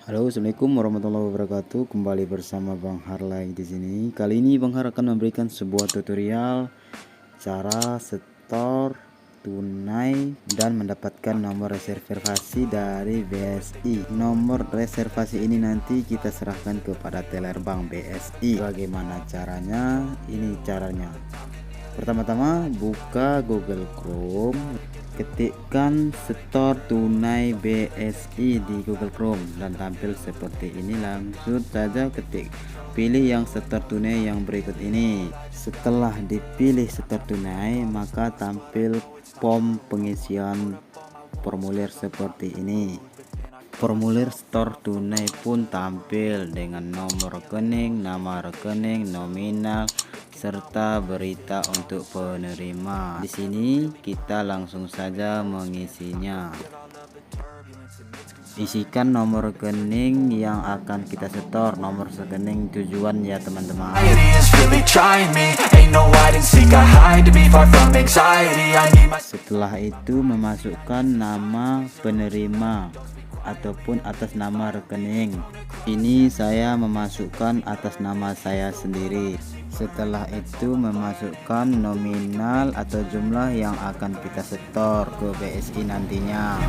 Halo, assalamualaikum warahmatullahi wabarakatuh. Kembali bersama Bang Har lagi di sini. Kali ini Bang Har akan memberikan sebuah tutorial cara setor tunai dan mendapatkan nomor reservasi dari BSI. Nomor reservasi ini nanti kita serahkan kepada teller bank BSI. Bagaimana caranya? Ini caranya. Pertama-tama buka Google Chrome, ketikkan setor tunai BSI di Google Chrome dan tampil seperti ini. Langsung saja pilih yang setor tunai yang berikut ini. Setelah dipilih setor tunai, maka tampil form pengisian formulir seperti ini. Formulir setor tunai pun tampil dengan nomor rekening, nama rekening, nominal, serta berita untuk penerima. Di sini kita langsung saja mengisinya. Isikan nomor rekening yang akan kita setor, nomor rekening tujuan ya teman-teman. Setelah itu memasukkan nama penerima ataupun atas nama rekening. Ini saya memasukkan atas nama saya sendiri. Setelah itu memasukkan nominal atau jumlah yang akan kita setor ke BSI nantinya.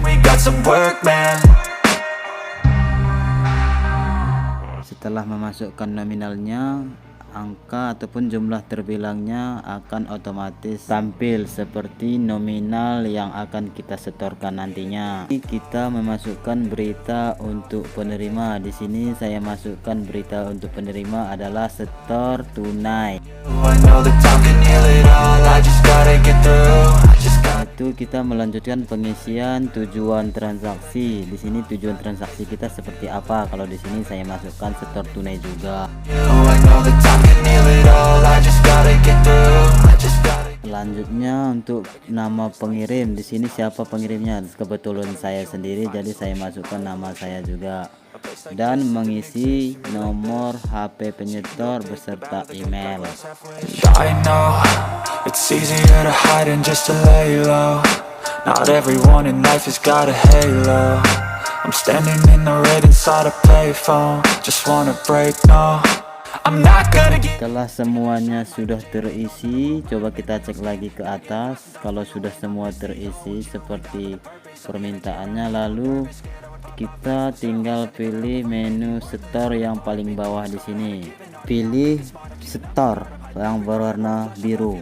Setelah memasukkan nominalnya, angka ataupun jumlah terbilangnya akan otomatis tampil seperti nominal yang akan kita setorkan nantinya. Kita memasukkan berita untuk penerima. Di sini saya masukkan berita untuk penerima adalah setor tunai. Itu kita melanjutkan pengisian tujuan transaksi. Di sini tujuan transaksi kita seperti apa? Kalau di sini saya masukkan setor tunai juga. Selanjutnya untuk nama pengirim, di sini siapa pengirimnya? Kebetulan saya sendiri, jadi saya masukkan nama saya juga. Dan mengisi nomor HP penyetor beserta email. It's easier to hide and just to lay low. Not everyone in life has got a halo. I'm standing in the red inside a payphone. Just wanna break, no. I'm not gonna get. Setelah semuanya sudah terisi, coba kita cek lagi ke atas. Kalau sudah semua terisi seperti permintaannya, lalu kita tinggal pilih menu setor yang paling bawah di sini. Pilih setor yang berwarna biru.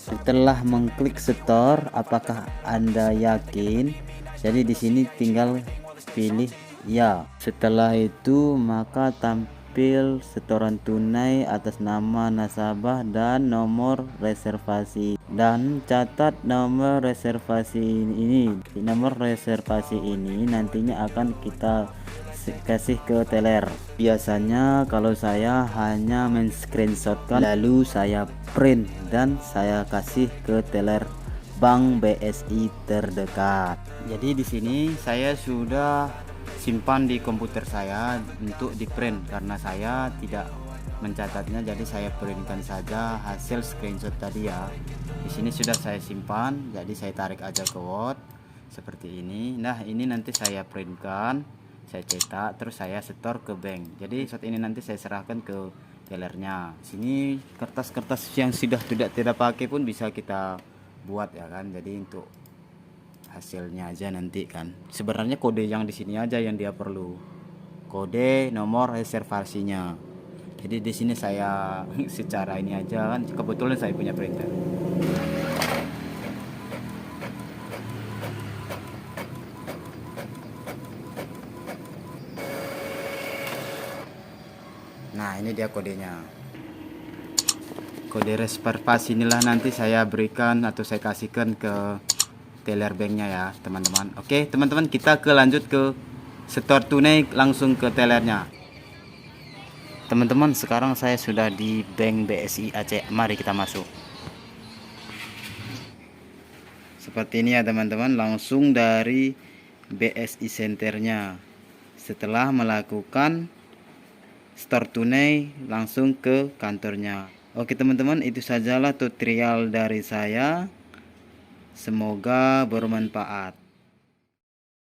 Setelah mengklik setor, apakah Anda yakin? Jadi di sini tinggal pilih ya. Setelah itu maka tampil setoran tunai atas nama nasabah dan nomor reservasi. Dan catat nomor reservasi ini. Nomor reservasi ini nantinya akan kita kasih ke teller. Biasanya kalau saya hanya men-screenshotkan lalu saya print dan saya kasih ke teller bank BSI terdekat. Jadi di sini saya sudah simpan di komputer saya untuk di print karena saya tidak mencatatnya, jadi saya printkan saja hasil screenshot tadi ya. Di sini sudah saya simpan, jadi saya tarik aja ke Word seperti ini. Nah, ini nanti saya printkan, saya cetak, terus saya setor ke bank. Jadi saat ini nanti saya serahkan ke tellernya. Sini kertas-kertas yang sudah tidak pakai pun bisa kita buat ya kan. Jadi untuk hasilnya aja nanti kan. Sebenarnya kode yang di sini aja yang dia perlu. Kode nomor reservasinya. Jadi di sini saya secara ini aja kan, kebetulan saya punya printer. Nah, ini dia kodenya. Kode reservasi inilah nanti saya berikan atau saya kasihkan ke teller banknya ya teman-teman. Oke teman-teman, kita lanjut ke setor tunai langsung ke tellernya. Teman-teman, sekarang saya sudah di bank BSI Aceh. Mari kita masuk. Seperti ini ya teman-teman, langsung dari BSI centernya. Setelah melakukan setor tunai langsung ke kantornya. Oke teman-teman, itu sajalah tutorial dari saya. Semoga bermanfaat.